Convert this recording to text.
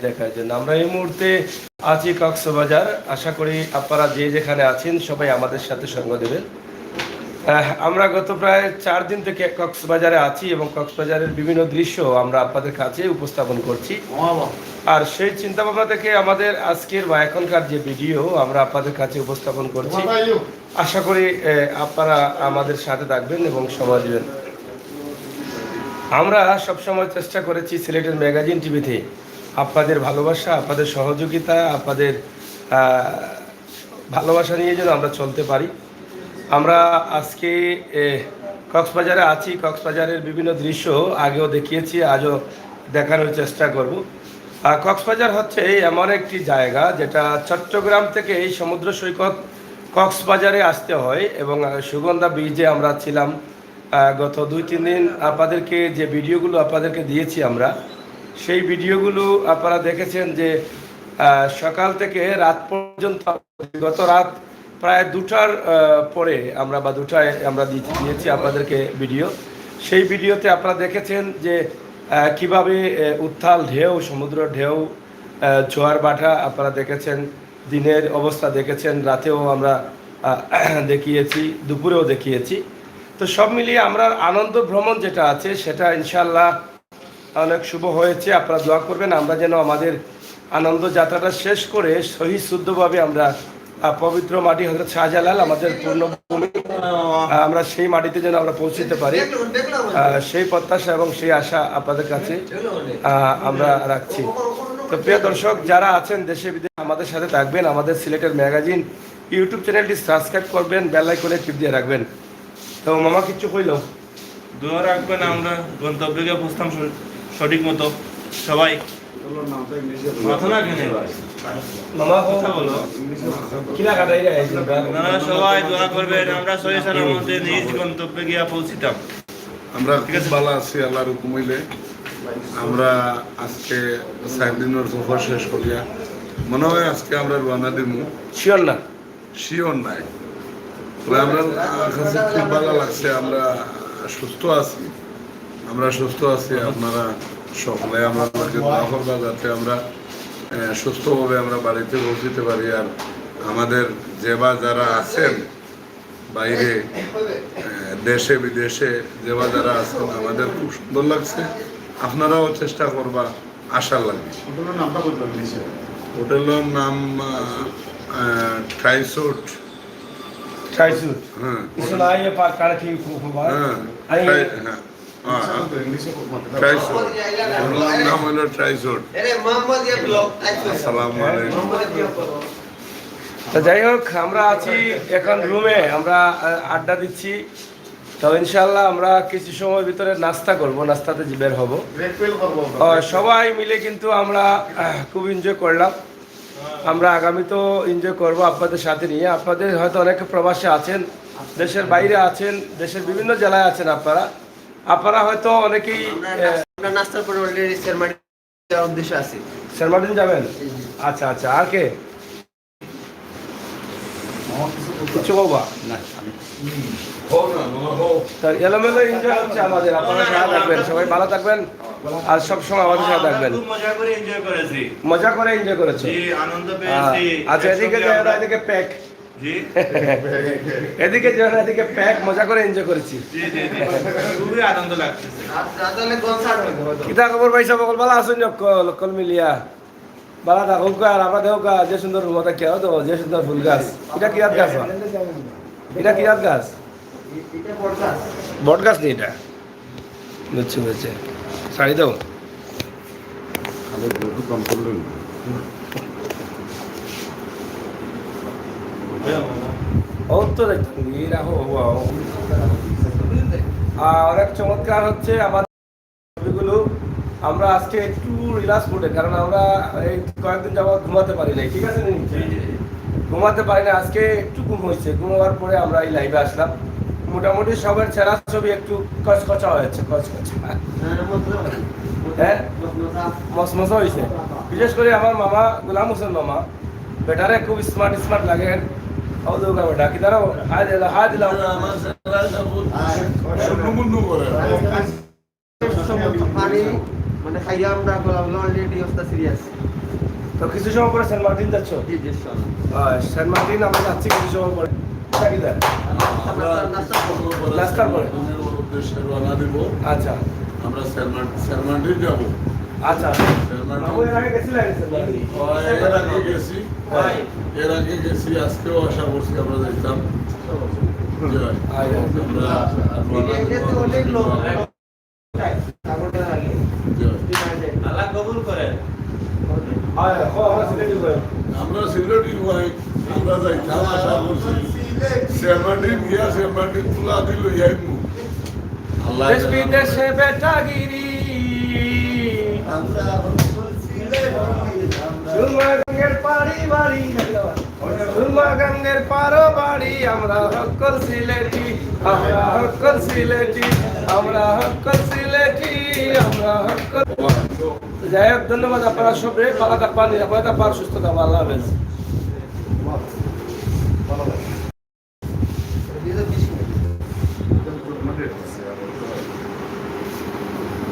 দেখার জন্য। আমরা এই মুহূর্তে আছি কক্সবাজার। আশা করি আপনারা যে যেখানে আছেন সবাই আমাদের সাথে সঙ্গ দেবেন। আমরা গত প্রায় 4 দিন থেকে কক্সবাজারে আছি এবং কক্সবাজারের বিভিন্ন দৃশ্য আমরা আপনাদের কাছে উপস্থাপন করছি। আর সেই চিন্তা ভাবনা থেকে আমাদের আজকের বা এখনকার যে ভিডিও আমরা আপনাদের কাছে উপস্থাপন করছি। আশা করি আপনারা আমাদের সাথে থাকবেন এবং সময় দেবেন। আমরা সবসময় চেষ্টা করেছি সিলেটের ম্যাগাজিন টিভিতে আপনাদের ভালোবাসা, আপনাদের সহযোগিতা, আপনাদের ভালোবাসা নিয়ে যেন আমরা চলতে পারি। আমরা আজকে কক্সবাজারে আছি। কক্সবাজারের বিভিন্ন দৃশ্য আগেও দেখিয়েছি, আজও দেখানোর চেষ্টা করব। কক্সবাজার হচ্ছে এমন একটি জায়গা যেটা চট্টগ্রাম থেকে এই সমুদ্র সৈকত কক্সবাজারে আসতে হয় এবং সুগন্ধা ব্রিজে আমরা ছিলাম গত 2-3 দিন। আপনাদেরকে যে ভিডিওগুলো আপনাদেরকে দিয়েছি আমরা, সেই ভিডিওগুলো আপনারা দেখেছেন যে সকাল থেকে রাত পর্যন্ত, গত রাত প্রায় 2টার পরে আমরা বা 2টায় আমরা দিয়েছি আপনাদেরকে ভিডিও। সেই ভিডিওতে আপনারা দেখেছেন যে কিভাবে উত্তাল ঢেউ, সমুদ্র ঢেউ, জোয়ার ভাটা আপনারা দেখেছেন, দিনের অবস্থা দেখেছেন, রাতেও আমরা দেখিয়েছি, দুপুরেও দেখিয়েছি। তো সব মিলিয়ে আমরা আনন্দ ভ্রমণ যেটা আছে সেটা ইনশাল্লাহ অনেক শুভ হয়েছে। আপনারা দোয়া করবেন আমরা যেন আমাদের আনন্দ যাত্রাটা শেষ করে সহি শুদ্ধভাবে আমরা পবিত্র মাটি হযরত শাহজালাল আমাদের পূর্ণভূমি, আমরা সেই মাটিতে যেন আমরা পৌঁছতে পারি, সেই প্রত্যাশা এবং সেই আশা আপনাদের কাছে আমরা রাখছি। তো প্রিয় দর্শক যারা আছেন দেশে বিদেশে আমাদের সাথে থাকবেন, আমাদের সিলেটের ম্যাগাজিন ইউটিউব চ্যানেলটি সাবস্ক্রাইব করবেন, বেল আইকনে টিপ দিয়ে রাখবেন। তো মামা কিচ্ছু কইল দোয়া রাখবেন আমরা গন্তব্যে পৌঁছতাম সঠিক মতো। সবাই সবাই দোয়া করবেন আমরা সহি সালামতে নিজ গন্তব্যে গিয়া পৌঁছিতাম। আমরা খুব ভালো আছি আল্লাহর হুকুম হইলে। আমরা আজকে 4 দিনের সফর শেষ করিয়া মনে হয় আজকে আমরা রওনা দিমু। শিওর না, শিওর নাই, তবে আমরা কাছে খুব ভালো লাগছে। আমরা সুস্থ আছি, আপনারা সকলে আমাদেরকে দোয়া করবা যাতে আমরা সুস্থভাবে আমরা বাড়িতে পৌঁছতে পারি। আর আমাদের যেবা যারা আছেন বাইরে, দেশে বিদেশে যেবা যারা আছেন, আমাদের খুব সুন্দর লাগছে। আপনারাও চেষ্টা করবা, আশা লাগবে। হোটেলের নাম ট্রাইসুট। হ্যাঁ, নাম হলো ট্রাইসুট। আসসালামু আলাইকুম। তো যাই হোক, আমরা আছি এখন রুমে, আমরা আড্ডা দিচ্ছি। তো ইনশাল্লাহ আমরা কিছু সময়ের ভিতরে নাস্তা করব, নাস্তাতে বের হব সবাই মিলে। কিন্তু আমরা খুব এনজয় করলাম, আমরা আগামীতেও এনজয় করব আপনাদের সাথে নিয়ে। আপনাদের হয়তো অনেকে প্রবাসে আছেন, দেশের বাইরে আছেন, দেশের বিভিন্ন জেলায় আছেন আপনারা হয়তো অনেকেই নাস্তার পরে অলরেডি সেরমাটি যাওয়ার উদ্দেশ্য আছে। সেরমাটিন যাবেন? আচ্ছা আচ্ছা, আর কে কিছু বাবা না? এলোমেলো এনজয় হচ্ছে আমাদের। আপনারা সাথে থাকবেন, সবাই ভালো থাকবেন আর সবসময় আমাদের সাথে থাকবেন। মজা করে এনজয় করেছি, আনন্দ পেয়েছি। আচ্ছা, এদিকে এদিকে প্যাক, এদিকে এদিকে প্যাক, মজা করে এনজয় করেছি। খুবই আনন্দ লাগছে। কিতা খবর পাইছা? বকল ভালো আছেন? কল মিলিয়া বালা থাকুক। আর আমরা দেখো যে সুন্দর মতো খেয়াও তো, যে সুন্দর ফুল গাছ। এটা কি গাছ? এটা কি গাছ? বট গাছ নেই এটা। বুঝছি বুঝছে, শাড়ি দাও। অনেক চমৎকার হচ্ছে আমাদের ছবিগুলো। আমরা আজকে একটু রিল্যাক্স মুডে, কারণ আমরা এই কয়েকদিন যাবত ঘুমাতে পারি নাই। ঠিক আছে, ঘুমাতে পারি না। আজকে একটু ঘুম হয়েছে, ঘুমাবার পরে আমরা এই লাইভে আসলাম। মোটামুটি সবার ছেঁড়া ছবি একটু কচকচা হয়েছে, হ্যাঁ, মশমশা হয়েছে। বিশেষ করে আমার মামা গোলাম হোসেন মামা, বেটারে খুব স্মার্ট লাগে। বেটা কি দাঁড়াও, হাই দিলাম। মানে খাইয়া আমরা বলা অলরেডি অবস্থা সিরিয়াস। তো কিছু সময় পরে সেন্ট মার্টিন যাচ্ছ? জি জি ইনশাআল্লাহ। সেন্ট মার্টিন আমরা যাচ্ছি কিছু সময় পরে। থাকি দেন। আমরা নাস্তার পরে? পুনের উদ্দেশ্যে রওনা দিব। আচ্ছা আমরা সেরমান্ডি যাব। আচ্ছা বাবু এর আগে গেছিলেন সেন্ট মার্টিন? এর আগে গেছি, এর আগে গেছি, আজকেও আশা করছি আমরা যাইতাম। জয়। আমরা এটাতে অনেক লোক তারপরে আগে জয়। আল্লাহ কবুল করেন। আমরা সিলেটি করে আমরা সিলেটি ভাই, আমরা যাইতাম আশা করছি। সেরমান্ডি গিয়া সেরমান্ডি তুলা দিল ইয়াইমু। আল্লাহ দেশ বিদেশে বেটাগিরি সুরমা গঙ্গের পাড়ি বাড়ি সুরমা গঙ্গের পারো বাড়ি আমরা হক্কর সিলেটি আমরা হক্কর সিলেটি আমরা হক্কর সিলেটি আমরা হক্কর। যাই হোক ধন্যবাদ আপনারা সবে পালাটা পান নিরাপদে পার সুস্থতা আল্লাহ হাফেজ।